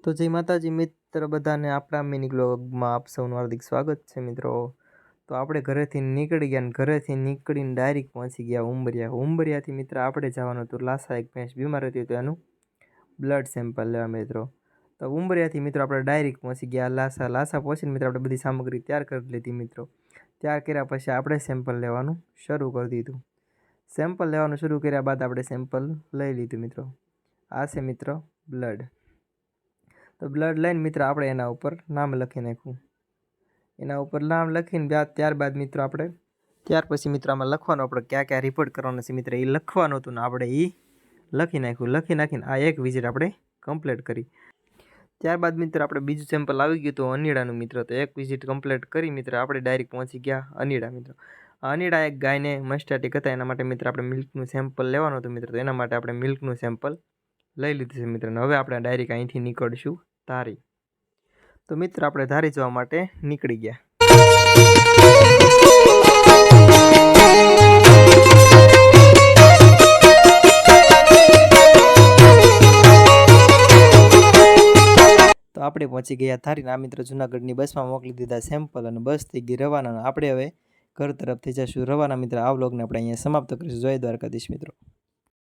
તો જય માતાજી મિત્ર બધાને આપણા મિની બ્લોગમાં આપ સૌનું હાર્દિક સ્વાગત છે મિત્રો। તો આપણે ઘરેથી નીકળી ગયા ને ઘરેથી નીકળીને ડાયરેક્ટ પહોંચી ગયા ઉંબરિયાથી મિત્ર આપણે જવાનું હતું લાસા। એક ભેંસ બીમાર હતી તો એનું બ્લડ સેમ્પલ લેવા મિત્રો। તો ઉંબરિયાથી મિત્રો આપણે ડાયરેક્ટ પહોંચી ગયા લાસા પહોંચીને મિત્રો આપણે બધી સામગ્રી તૈયાર કરી લીધી મિત્રો। તૈયાર કર્યા પછી આપણે સેમ્પલ લેવાનું શરૂ કરી દીધું। સેમ્પલ લેવાનું શરૂ કર્યા બાદ આપણે સેમ્પલ લઈ લીધું મિત્રો। આ છે મિત્રો બ્લડ। તો બ્લડ લઈને મિત્રો આપણે એના ઉપર નામ લખી નાખ્યું। એના ઉપર નામ લખીને ત્યારબાદ મિત્રો આપણે ત્યાર પછી મિત્રો આમાં લખવાનું આપણે ક્યાં ક્યાં રિપોર્ટ કરવાનો છે મિત્રો એ લખવાનું હતું ને આપણે એ લખી નાખ્યું। લખી નાખીને આ એક વિઝિટ આપણે કમ્પ્લીટ કરી। ત્યારબાદ મિત્રો આપણે બીજું સેમ્પલ આવી ગયું હતું અનીડાનું મિત્રો। તો એક વિઝિટ કમ્પ્લીટ કરી મિત્રો આપણે ડાયરેક્ટ પહોંચી ગયા અનીડા મિત્રો। અનીડા એક ગાયને મસ્ટાટિક હતા એના માટે મિત્રો આપણે મિલ્કનું સેમ્પલ લેવાનું હતું મિત્રો। તો એના માટે આપણે મિલ્કનું સેમ્પલ લઈ લીધું છે મિત્રો। હવે આપણે ડાયરેક્ટ અહીંથી નીકળશું ધારી। તો મિત્રો આપણે ધારી જવા માટે નીકળી ગયા। તો આપણે પહોંચી ગયા ધારી। આ મિત્રો જૂનાગઢની બસમાં મોકલી દીધા સેમ્પલ અને બસ થઈ ગઈ રવાના। આપણે હવે ઘર તરફથી જશું રવાના મિત્રો। આ વ્લોગને આપણે અહીંયા સમાપ્ત કરીશું। જય દ્વારકાધીશ મિત્રો।